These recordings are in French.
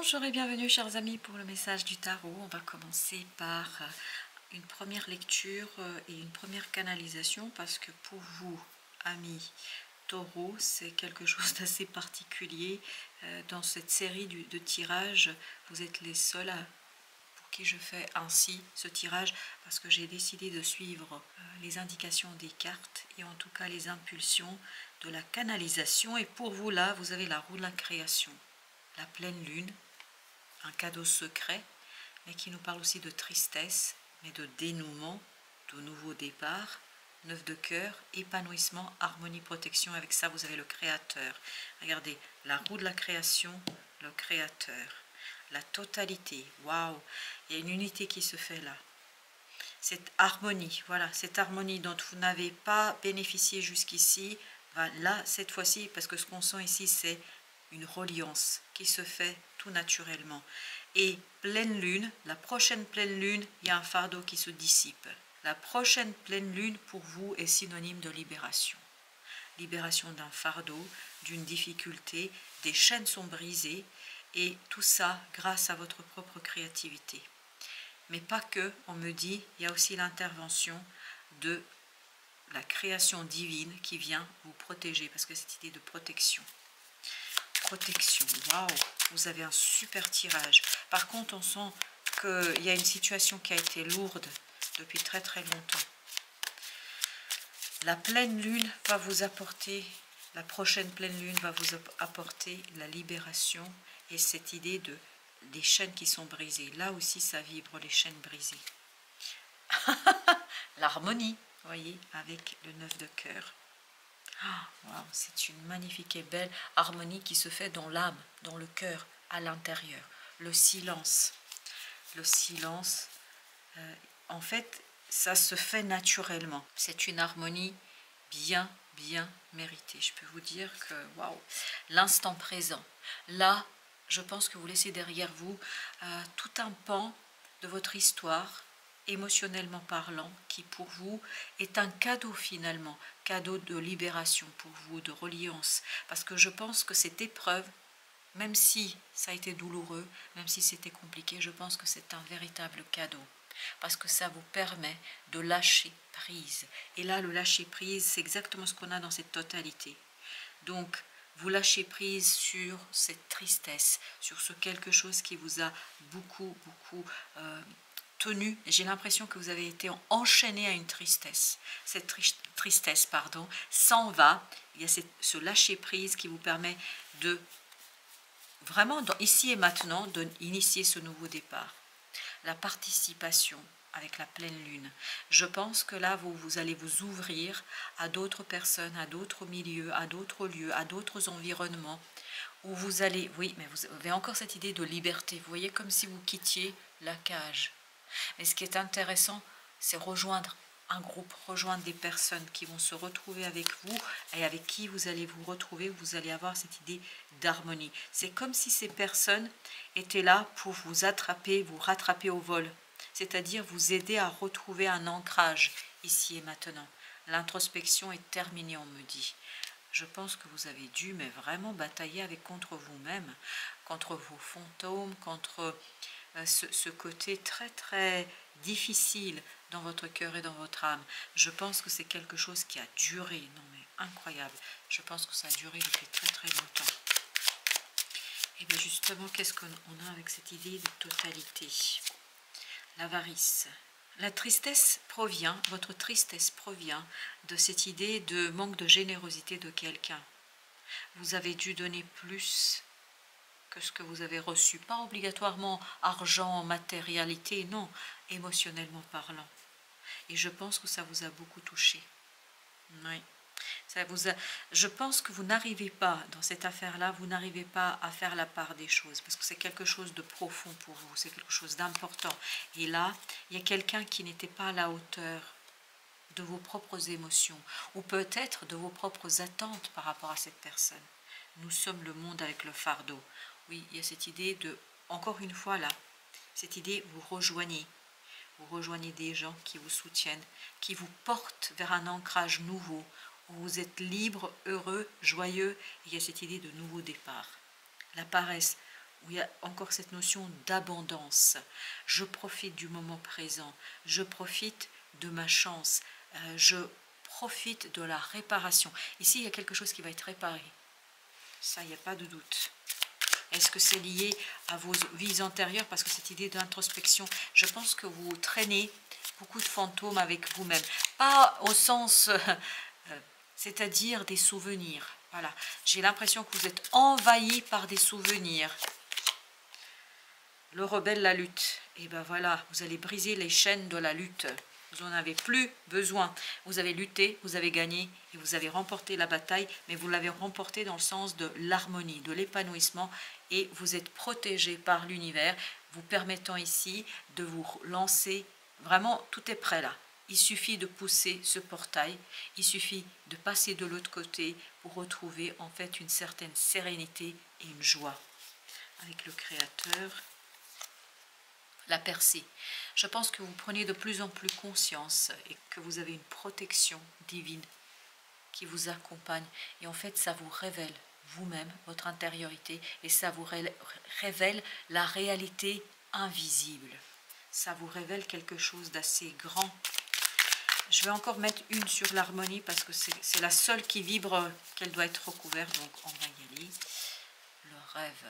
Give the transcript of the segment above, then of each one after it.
Bonjour et bienvenue chers amis pour le message du tarot. On va commencer par une première lecture et une première canalisation parce que pour vous, amis taureaux, c'est quelque chose d'assez particulier. Dans cette série de tirages, vous êtes les seuls pour qui je fais ainsi ce tirage parce que j'ai décidé de suivre les indications des cartes et en tout cas les impulsions de la canalisation. Et pour vous là, vous avez la roue de la création. La pleine lune, un cadeau secret, mais qui nous parle aussi de tristesse, mais de dénouement, de nouveau départ, 9 de cœur, épanouissement, harmonie, protection. Avec ça, vous avez le créateur. Regardez, la roue de la création, le créateur. La totalité, waouh, il y a une unité qui se fait là. Cette harmonie, voilà, cette harmonie dont vous n'avez pas bénéficié jusqu'ici, là, cette fois-ci, parce que ce qu'on sent ici, c'est une reliance qui se fait tout naturellement. Et pleine lune, la prochaine pleine lune, il y a un fardeau qui se dissipe. La prochaine pleine lune pour vous est synonyme de libération. Libération d'un fardeau, d'une difficulté, des chaînes sont brisées et tout ça grâce à votre propre créativité. Mais pas que, on me dit, il y a aussi l'intervention de la création divine qui vient vous protéger, parce que cette idée de protection. Protection, waouh, vous avez un super tirage. Par contre, on sent qu'il y a une situation qui a été lourde depuis très très longtemps. La pleine lune va vous apporter, la prochaine pleine lune va vous apporter la libération et cette idée de des chaînes qui sont brisées. Là aussi, ça vibre, les chaînes brisées. L'harmonie, voyez, avec le 9 de cœur. Wow, c'est une magnifique et belle harmonie qui se fait dans l'âme, dans le cœur, à l'intérieur. Le silence, en fait, ça se fait naturellement. C'est une harmonie bien méritée. Je peux vous dire que, waouh, l'instant présent. Là, je pense que vous laissez derrière vous tout un pan de votre histoire, émotionnellement parlant, qui pour vous est un cadeau finalement, cadeau de libération pour vous, de reliance. Parce que je pense que cette épreuve, même si ça a été douloureux, même si c'était compliqué, je pense que c'est un véritable cadeau. Parce que ça vous permet de lâcher prise. Et là, le lâcher prise, c'est exactement ce qu'on a dans cette totalité. Donc, vous lâchez prise sur cette tristesse, sur ce quelque chose qui vous a beaucoup tenu. J'ai l'impression que vous avez été enchaîné à une tristesse. Cette tristesse, s'en va. Il y a ce lâcher prise qui vous permet de vraiment, ici et maintenant, d'initier ce nouveau départ. La participation avec la pleine lune. Je pense que là, vous allez vous ouvrir à d'autres personnes, à d'autres milieux, à d'autres lieux, à d'autres environnements, où vous allez, oui, mais vous avez encore cette idée de liberté. Vous voyez, comme si vous quittiez la cage. Mais ce qui est intéressant, c'est rejoindre un groupe, rejoindre des personnes qui vont se retrouver avec vous et avec qui vous allez vous retrouver, vous allez avoir cette idée d'harmonie. C'est comme si ces personnes étaient là pour vous attraper, vous rattraper au vol, c'est-à-dire vous aider à retrouver un ancrage ici et maintenant. L'introspection est terminée, on me dit. Je pense que vous avez dû, mais vraiment batailler contre vous-même, contre vos fantômes, contre ce côté très difficile dans votre cœur et dans votre âme. Je pense que c'est quelque chose qui a duré, non mais incroyable. Je pense que ça a duré depuis très longtemps. Et bien justement, qu'est-ce qu'on a avec cette idée de totalité? L'avarice. La tristesse provient, votre tristesse provient de cette idée de manque de générosité de quelqu'un. Vous avez dû donner plus que ce que vous avez reçu, pas obligatoirement argent, matérialité, non, émotionnellement parlant. Et je pense que ça vous a beaucoup touché. Oui. Je pense que vous n'arrivez pas, dans cette affaire-là, vous n'arrivez pas à faire la part des choses, parce que c'est quelque chose de profond pour vous, c'est quelque chose d'important. Et là, il y a quelqu'un qui n'était pas à la hauteur de vos propres émotions, ou peut-être de vos propres attentes par rapport à cette personne. Nous sommes le monde avec le fardeau. Oui, il y a cette idée de, encore une fois là, cette idée, vous rejoignez des gens qui vous soutiennent, qui vous portent vers un ancrage nouveau, où vous êtes libre, heureux, joyeux, et il y a cette idée de nouveau départ. La paresse, où il y a encore cette notion d'abondance. Je profite du moment présent, je profite de ma chance, je profite de la réparation. Ici, il y a quelque chose qui va être réparé. Ça, il n'y a pas de doute. Est-ce que c'est lié à vos vies antérieures? Parce que cette idée d'introspection, je pense que vous traînez beaucoup de fantômes avec vous-même. Pas au sens, c'est-à-dire des souvenirs. Voilà, j'ai l'impression que vous êtes envahi par des souvenirs. Le rebelle, la lutte. Et ben voilà, vous allez briser les chaînes de la lutte. Vous n'en avez plus besoin. Vous avez lutté, vous avez gagné et vous avez remporté la bataille, mais vous l'avez remporté dans le sens de l'harmonie, de l'épanouissement, et vous êtes protégé par l'univers, vous permettant ici de vous lancer. Vraiment, tout est prêt là. Il suffit de pousser ce portail, il suffit de passer de l'autre côté pour retrouver en fait une certaine sérénité et une joie. Avec le Créateur, la percée. Je pense que vous prenez de plus en plus conscience et que vous avez une protection divine qui vous accompagne. Et en fait, ça vous révèle vous-même, votre intériorité, et ça vous révèle la réalité invisible. Ça vous révèle quelque chose d'assez grand. Je vais encore mettre une sur l'harmonie parce que c'est la seule qui vibre, qu'elle doit être recouverte. Donc, on va y aller. Le rêve.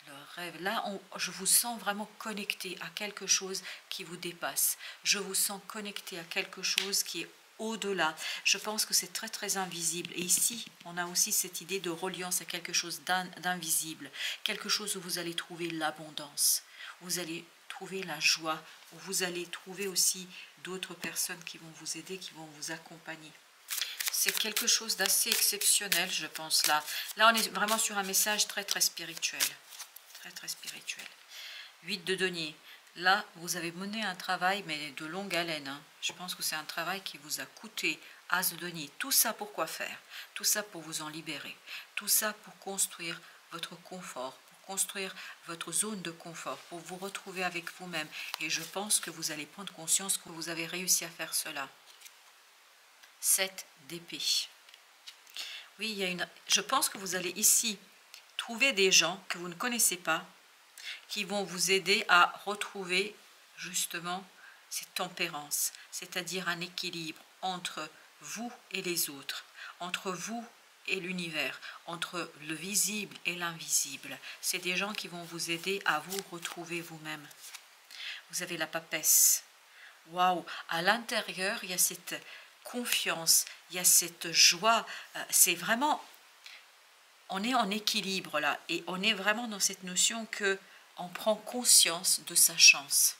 Le rêve, là, je vous sens vraiment connecté à quelque chose qui vous dépasse. Je vous sens connecté à quelque chose qui est au-delà. Je pense que c'est très très invisible. Et ici, on a aussi cette idée de reliance à quelque chose d'invisible. Quelque chose où vous allez trouver l'abondance. Vous allez trouver la joie. Où vous allez trouver aussi d'autres personnes qui vont vous aider, qui vont vous accompagner. C'est quelque chose d'assez exceptionnel, je pense, là. Là, on est vraiment sur un message très très spirituel. Très spirituel. 8 de denier. Là, vous avez mené un travail, mais de longue haleine. Hein. Je pense que c'est un travail qui vous a coûté. As de denier. Tout ça pour quoi faire? Tout ça pour vous en libérer. Tout ça pour construire votre confort, pour construire votre zone de confort, pour vous retrouver avec vous-même. Et je pense que vous allez prendre conscience que vous avez réussi à faire cela. 7 d'épée. Oui, il y a je pense que vous allez ici trouver des gens que vous ne connaissez pas, qui vont vous aider à retrouver justement cette tempérance, c'est-à-dire un équilibre entre vous et les autres, entre vous et l'univers, entre le visible et l'invisible. C'est des gens qui vont vous aider à vous retrouver vous-même. Vous avez la papesse. Waouh! À l'intérieur, il y a cette confiance, il y a cette joie. C'est vraiment... On est en équilibre là, et on est vraiment dans cette notion que on prend conscience de sa chance.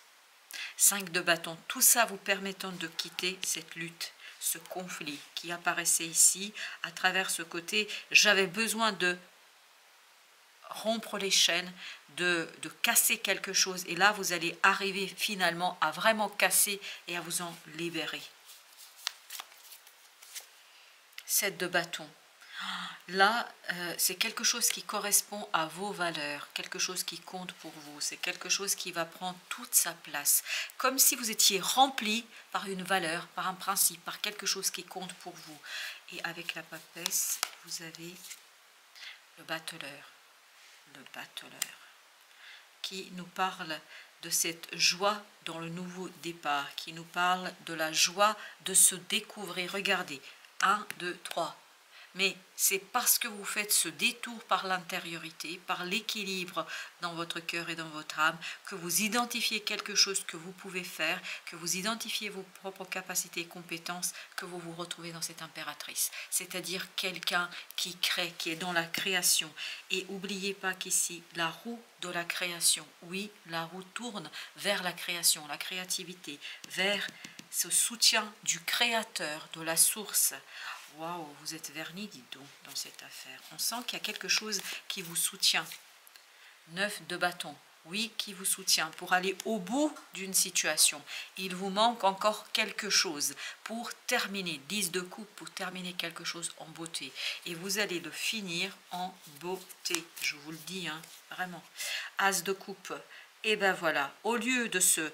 5 de bâton, tout ça vous permettant de quitter cette lutte, ce conflit qui apparaissait ici, à travers ce côté, j'avais besoin de rompre les chaînes, de casser quelque chose, et là vous allez arriver finalement à vraiment casser et à vous en libérer. 7 de bâton. Là, c'est quelque chose qui correspond à vos valeurs, quelque chose qui compte pour vous, c'est quelque chose qui va prendre toute sa place, comme si vous étiez rempli par une valeur, par un principe, par quelque chose qui compte pour vous. Et avec la papesse, vous avez le battleur, qui nous parle de cette joie dans le nouveau départ, qui nous parle de la joie de se découvrir. Regardez, 1, 2, 3. Mais c'est parce que vous faites ce détour par l'intériorité, par l'équilibre dans votre cœur et dans votre âme, que vous identifiez quelque chose que vous pouvez faire, que vous identifiez vos propres capacités et compétences, que vous vous retrouvez dans cette impératrice. C'est-à-dire quelqu'un qui crée, qui est dans la création. Et n'oubliez pas qu'ici, la roue de la création, oui, la roue tourne vers la création, la créativité, vers ce soutien du créateur, de la source. Waouh, vous êtes vernis, dites donc, dans cette affaire. On sent qu'il y a quelque chose qui vous soutient. 9 de bâton, oui, qui vous soutient pour aller au bout d'une situation. Il vous manque encore quelque chose pour terminer. 10 de coupe pour terminer quelque chose en beauté. Et vous allez le finir en beauté. Je vous le dis, hein, vraiment. As de coupe. Et ben voilà, au lieu de se...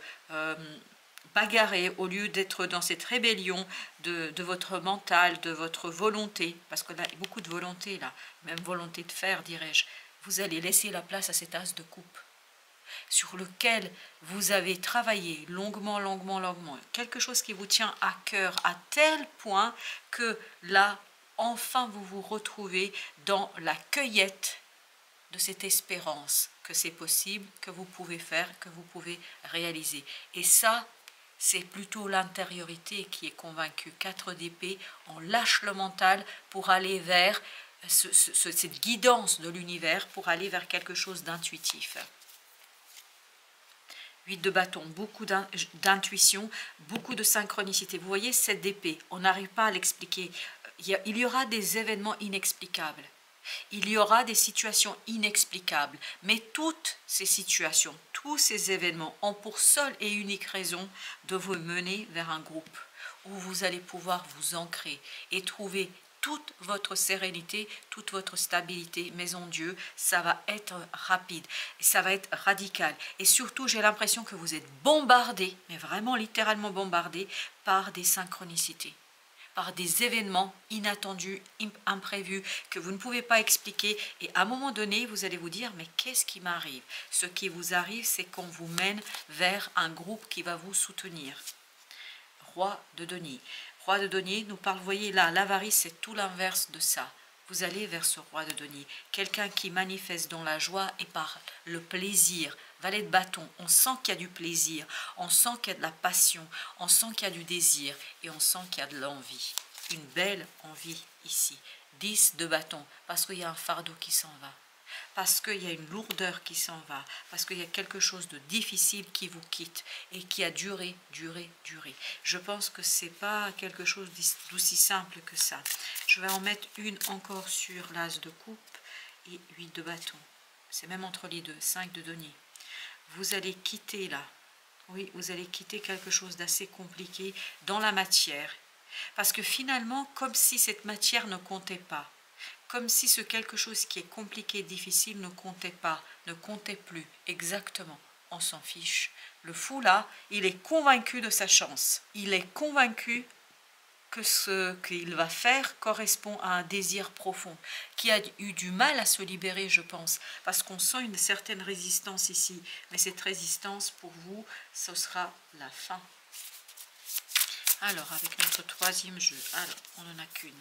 bagarrer, au lieu d'être dans cette rébellion de votre mental, de votre volonté, parce que là, il y a beaucoup de volonté là, même volonté de faire, dirais-je, vous allez laisser la place à cet as de coupe sur lequel vous avez travaillé longuement, longuement, longuement. Quelque chose qui vous tient à cœur à tel point que là, enfin, vous vous retrouvez dans la cueillette de cette espérance que c'est possible, que vous pouvez faire, que vous pouvez réaliser. Et ça, c'est plutôt l'intériorité qui est convaincue. 4 d'épée, on lâche le mental pour aller vers cette guidance de l'univers, pour aller vers quelque chose d'intuitif. 8 de bâton, beaucoup d'intuition, beaucoup de synchronicité. Vous voyez, 7 d'épée, on n'arrive pas à l'expliquer. Il y aura des événements inexplicables. Il y aura des situations inexplicables. Mais toutes ces situations, tous ces événements ont pour seule et unique raison de vous mener vers un groupe où vous allez pouvoir vous ancrer et trouver toute votre sérénité, toute votre stabilité, mais en Dieu, ça va être rapide, ça va être radical. Et surtout, j'ai l'impression que vous êtes bombardé, mais vraiment littéralement bombardé, par des synchronicités, par des événements inattendus, imprévus, que vous ne pouvez pas expliquer. Et à un moment donné, vous allez vous dire, mais qu'est-ce qui m'arrive? Ce qui vous arrive, c'est qu'on vous mène vers un groupe qui va vous soutenir. Roi de denier. Roi de denier nous parle, vous voyez là, l'avarice, c'est tout l'inverse de ça. Vous allez vers ce roi de denier, quelqu'un qui manifeste dans la joie et par le plaisir. Valet de bâton, on sent qu'il y a du plaisir, on sent qu'il y a de la passion, on sent qu'il y a du désir et on sent qu'il y a de l'envie. Une belle envie ici. 10 de bâton, parce qu'il y a un fardeau qui s'en va. Parce qu'il y a une lourdeur qui s'en va, parce qu'il y a quelque chose de difficile qui vous quitte et qui a duré. Je pense que ce n'est pas quelque chose d'aussi simple que ça. Je vais en mettre une encore sur l'as de coupe et 8 de bâton. C'est même entre les deux, 5 de denier. Vous allez quitter là, oui, vous allez quitter quelque chose d'assez compliqué dans la matière. Parce que finalement, comme si cette matière ne comptait pas. Comme si ce quelque chose qui est compliqué, difficile, ne comptait pas, ne comptait plus. Exactement, on s'en fiche. Le fou là, il est convaincu de sa chance. Il est convaincu que ce qu'il va faire correspond à un désir profond, qui a eu du mal à se libérer, je pense, parce qu'on sent une certaine résistance ici. Mais cette résistance, pour vous, ce sera la fin. Alors, avec notre troisième jeu, alors, on n'en a qu'une.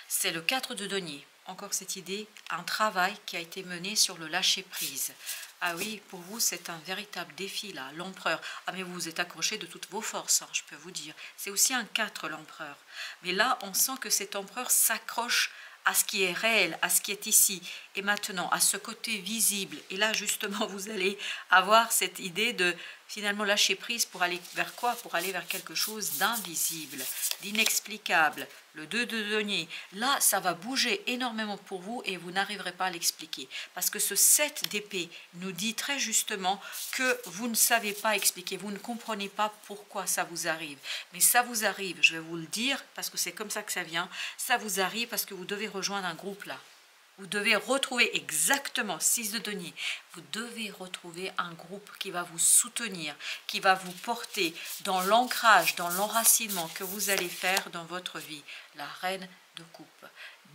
C'est le 4 de denier. Encore cette idée, un travail qui a été mené sur le lâcher-prise. Ah oui, pour vous, c'est un véritable défi, là, l'empereur. Ah, mais vous vous êtes accroché de toutes vos forces, hein, je peux vous dire. C'est aussi un 4, l'empereur. Mais là, on sent que cet empereur s'accroche à ce qui est réel, à ce qui est ici et maintenant, à ce côté visible. Et là, justement, vous allez avoir cette idée de finalement lâcher prise pour aller vers quoi? Pour aller vers quelque chose d'invisible, d'inexplicable. Le 2 de denier, là, ça va bouger énormément pour vous et vous n'arriverez pas à l'expliquer. Parce que ce 7 d'épée nous dit très justement que vous ne savez pas expliquer, vous ne comprenez pas pourquoi ça vous arrive. Mais ça vous arrive, je vais vous le dire, parce que c'est comme ça que ça vient, ça vous arrive parce que vous devez rejoindre un groupe là. Vous devez retrouver exactement, 6 de denier, vous devez retrouver un groupe qui va vous soutenir, qui va vous porter dans l'ancrage, dans l'enracinement que vous allez faire dans votre vie. La reine de coupe.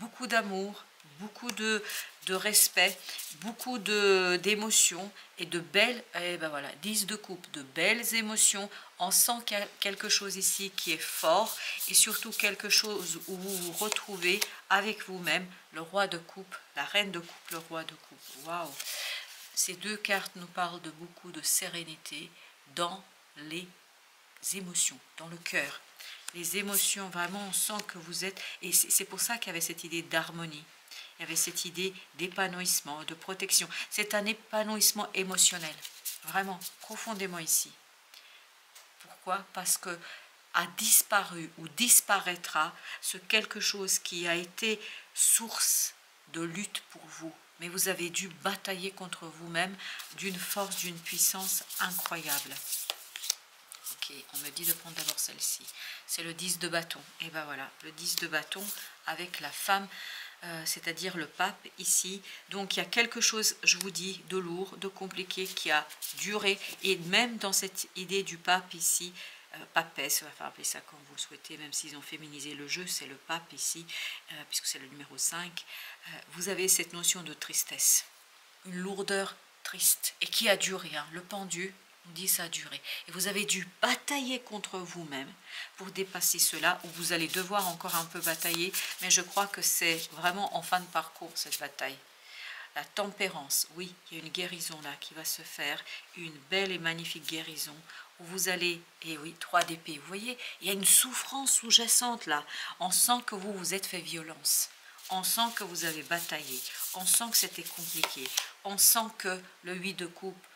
Beaucoup d'amour, beaucoup de respect, beaucoup d'émotions et de belles, et ben voilà, 10 de coupe, de belles émotions. On sent qu'il y a quelque chose ici qui est fort et surtout quelque chose où vous vous retrouvez avec vous-même, le roi de coupe, la reine de coupe, le roi de coupe. Waouh! Ces deux cartes nous parlent de beaucoup de sérénité dans les émotions, dans le cœur. Les émotions, vraiment, on sent que vous êtes... Et c'est pour ça qu'il y avait cette idée d'harmonie. Il y avait cette idée d'épanouissement, de protection. C'est un épanouissement émotionnel, vraiment, profondément ici. Pourquoi? Parce que a disparu ou disparaîtra ce quelque chose qui a été source de lutte pour vous. Mais vous avez dû batailler contre vous-même d'une force, d'une puissance incroyable. Ok, on me dit de prendre d'abord celle-ci. C'est le 10 de bâton. Et ben voilà, le 10 de bâton avec la femme, c'est-à-dire le pape ici. Donc il y a quelque chose, je vous dis, de lourd, de compliqué qui a duré. Et même dans cette idée du pape ici, papesse, on va faire appeler ça comme vous le souhaitez, même s'ils ont féminisé le jeu, c'est le pape ici, puisque c'est le numéro 5. Vous avez cette notion de tristesse. une lourdeur triste et qui a duré. Hein. Le pendu nous dit ça a duré. Et vous avez dû batailler contre vous-même pour dépasser cela, ou vous allez devoir encore un peu batailler, mais je crois que c'est vraiment en fin de parcours cette bataille. La tempérance, oui, il y a une guérison là qui va se faire, une belle et magnifique guérison où vous allez, et oui, 3 d'épée, vous voyez, il y a une souffrance sous-jacente là, on sent que vous vous êtes fait violence, on sent que vous avez bataillé, on sent que c'était compliqué, on sent que le 8 de coupe,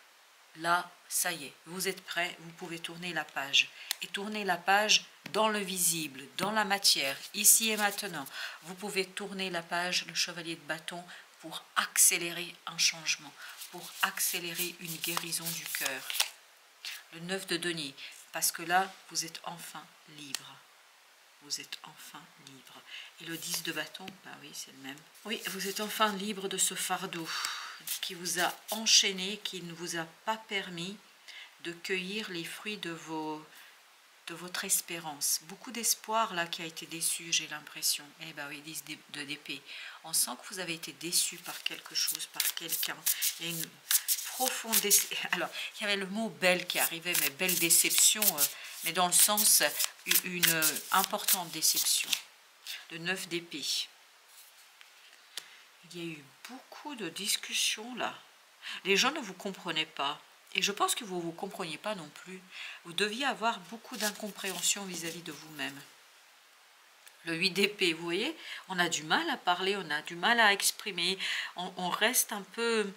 là, ça y est, vous êtes prêt, vous pouvez tourner la page. Et tourner la page dans le visible, dans la matière, ici et maintenant. Vous pouvez tourner la page, le chevalier de bâton, pour accélérer un changement, pour accélérer une guérison du cœur. Le 9 de denier, parce que là, vous êtes enfin libre. Vous êtes enfin libre. Et le 10 de bâton, bah oui, c'est le même. Oui, vous êtes enfin libre de ce fardeau qui vous a enchaîné, qui ne vous a pas permis de cueillir les fruits de votre espérance. Beaucoup d'espoir là qui a été déçu, j'ai l'impression. Eh bien oui, 10 d'épée. On sent que vous avez été déçu par quelque chose, par quelqu'un. Il y a une profonde déception. Alors, il y avait le mot belle qui arrivait, mais belle déception, mais dans le sens une importante déception. Le 9 d'épée. Il y a eu beaucoup de discussions là. Les gens ne vous comprenaient pas. Et je pense que vous ne vous compreniez pas non plus. Vous deviez avoir beaucoup d'incompréhension vis-à-vis de vous-même. Le 8 d'épée, vous voyez, on a du mal à parler, on a du mal à exprimer. On reste un peu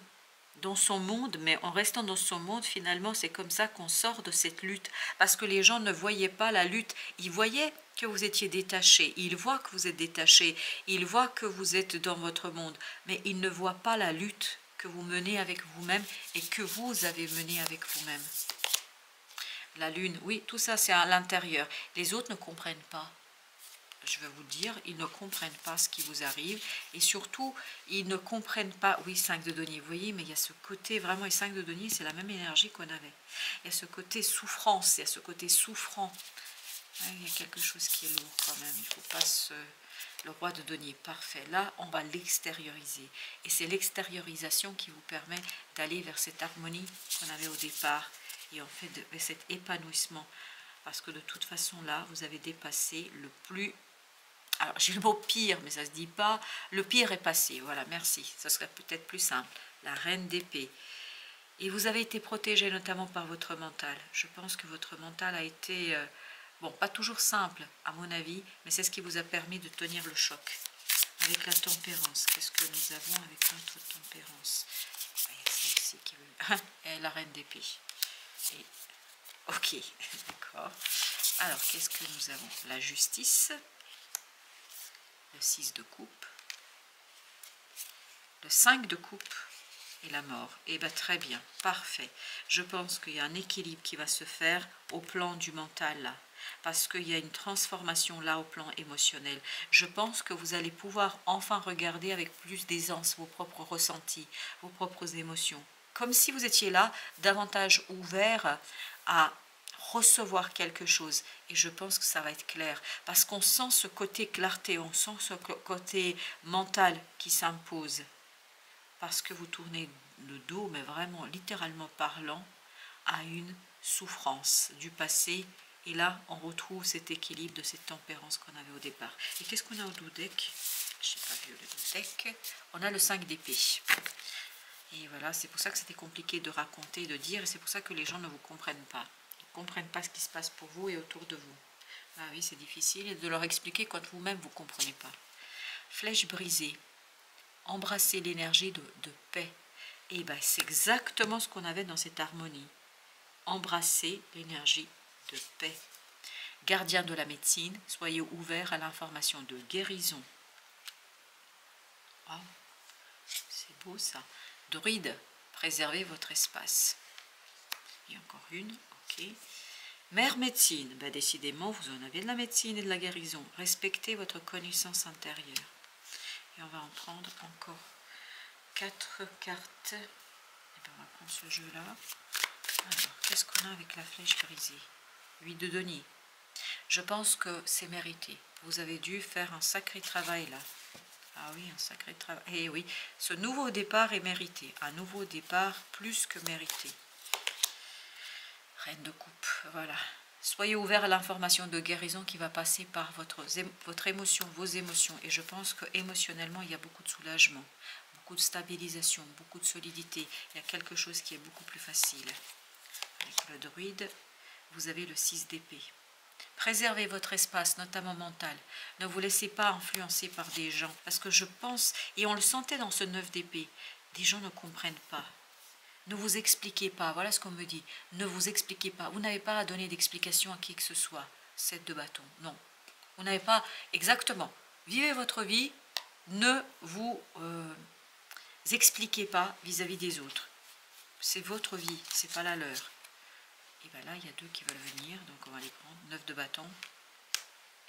dans son monde, mais en restant dans son monde, finalement, c'est comme ça qu'on sort de cette lutte. Parce que les gens ne voyaient pas la lutte. Ils voyaient que vous étiez détaché. Ils voient que vous êtes détaché. Ils voient que vous êtes dans votre monde. Mais ils ne voient pas la lutte que vous menez avec vous-même et que vous avez mené avec vous-même. La lune, oui, tout ça c'est à l'intérieur. Les autres ne comprennent pas. Je vais vous dire, ils ne comprennent pas ce qui vous arrive. Et surtout, ils ne comprennent pas... Oui, 5 de denier, vous voyez, mais il y a ce côté, vraiment, et 5 de denier, c'est la même énergie qu'on avait. Il y a ce côté souffrance, il y a ce côté souffrant. Ouais, il y a quelque chose qui est lourd quand même. Il ne faut pas se... Le roi de denier, parfait. Là, on va l'extérioriser. Et c'est l'extériorisation qui vous permet d'aller vers cette harmonie qu'on avait au départ. Et en fait, vers cet épanouissement. Parce que de toute façon, là, vous avez dépassé le plus... Alors, j'ai le mot pire, mais ça ne se dit pas. Le pire est passé. Voilà, merci. Ça serait peut-être plus simple. La reine d'épée. Et vous avez été protégé notamment par votre mental. Je pense que votre mental a été... bon, pas toujours simple, à mon avis, mais c'est ce qui vous a permis de tenir le choc. Avec la tempérance, qu'est-ce que nous avons avec notre tempérance? Il y a celle-ci qui veut... Et la reine d'épée. Et... Ok, d'accord. Alors, qu'est-ce que nous avons? La justice, le 6 de coupe, le 5 de coupe et la mort. Eh bien, très bien, parfait. Je pense qu'il y a un équilibre qui va se faire au plan du mental, là. Parce qu'il y a une transformation là au plan émotionnel. Je pense que vous allez pouvoir enfin regarder avec plus d'aisance vos propres ressentis, vos propres émotions. Comme si vous étiez là, davantage ouvert à recevoir quelque chose. Et je pense que ça va être clair. Parce qu'on sent ce côté clarté, on sent ce côté mental qui s'impose. Parce que vous tournez le dos, mais vraiment, littéralement parlant, à une souffrance du passé. Et là, on retrouve cet équilibre de cette tempérance qu'on avait au départ. Et qu'est-ce qu'on a au dodeck? Je n'ai pas vu le dodeck. On a le 5 d'épée. Et voilà, c'est pour ça que c'était compliqué de raconter, de dire. Et c'est pour ça que les gens ne vous comprennent pas. Ils ne comprennent pas ce qui se passe pour vous et autour de vous. Ah oui, c'est difficile. Et de leur expliquer quand vous-même, vous ne comprenez pas. Flèche brisée. Embrasser l'énergie de paix. Et bien, c'est exactement ce qu'on avait dans cette harmonie. Embrasser l'énergie de paix. Gardien de la médecine, soyez ouverts à l'information de guérison. Oh, c'est beau ça. Druide, préservez votre espace. Et encore une, ok. Mère médecine, ben décidément, vous en avez de la médecine et de la guérison. Respectez votre connaissance intérieure. Et on va en prendre encore 4 cartes. Et bien, on va prendre ce jeu-là. Alors, qu'est-ce qu'on a avec la flèche brisée? 8 de denier. Je pense que c'est mérité. Vous avez dû faire un sacré travail là. Ah oui, un sacré travail. Et oui, ce nouveau départ est mérité. Un nouveau départ plus que mérité. Reine de coupe, voilà. Soyez ouvert à l'information de guérison qui va passer par votre émotion, vos émotions. Et je pense que émotionnellement, il y a beaucoup de soulagement, beaucoup de stabilisation, beaucoup de solidité. Il y a quelque chose qui est beaucoup plus facile. Avec le druide, vous avez le 6 d'épée. Préservez votre espace, notamment mental. Ne vous laissez pas influencer par des gens. Parce que je pense, et on le sentait dans ce 9 d'épée, des gens ne comprennent pas. Ne vous expliquez pas, voilà ce qu'on me dit. Ne vous expliquez pas. Vous n'avez pas à donner d'explication à qui que ce soit. 7 de bâton, non. Vous n'avez pas exactement. Vivez votre vie, ne vous expliquez pas vis-à-vis des autres. C'est votre vie, c'est pas la leur. Et bien là, il y a 2 qui veulent venir, donc on va les prendre. 9 de bâton.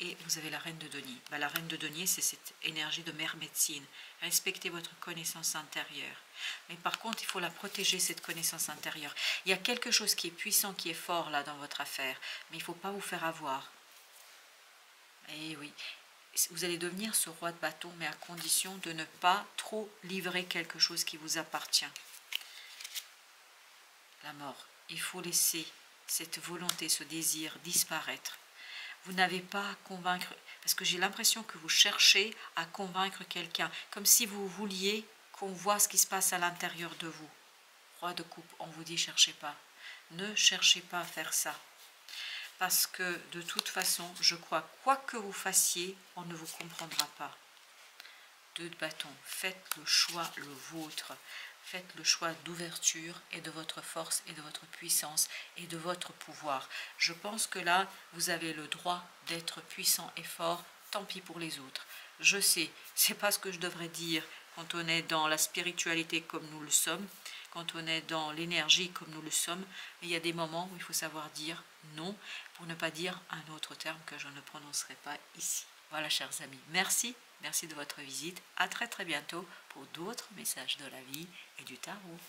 Et vous avez la reine de denier. La reine de denier, c'est cette énergie de mère médecine. Respectez votre connaissance intérieure. Mais par contre, il faut la protéger, cette connaissance intérieure. Il y a quelque chose qui est puissant, qui est fort là dans votre affaire. Mais il ne faut pas vous faire avoir. Et oui, vous allez devenir ce roi de bâton, mais à condition de ne pas trop livrer quelque chose qui vous appartient. La mort. Il faut laisser cette volonté, ce désir disparaître. Vous n'avez pas à convaincre, parce que j'ai l'impression que vous cherchez à convaincre quelqu'un, comme si vous vouliez qu'on voit ce qui se passe à l'intérieur de vous. Roi de coupe, on vous dit cherchez pas. Ne cherchez pas à faire ça. Parce que de toute façon, je crois, quoi que vous fassiez, on ne vous comprendra pas. 2 de bâton, faites le choix le vôtre. Faites le choix d'ouverture et de votre force et de votre puissance et de votre pouvoir. Je pense que là, vous avez le droit d'être puissant et fort, tant pis pour les autres. Je sais, c'est pas ce que je devrais dire quand on est dans la spiritualité comme nous le sommes, quand on est dans l'énergie comme nous le sommes, mais il y a des moments où il faut savoir dire non, pour ne pas dire un autre terme que je ne prononcerai pas ici. Voilà, chers amis, merci de votre visite. À très bientôt pour d'autres messages de la vie et du tarot.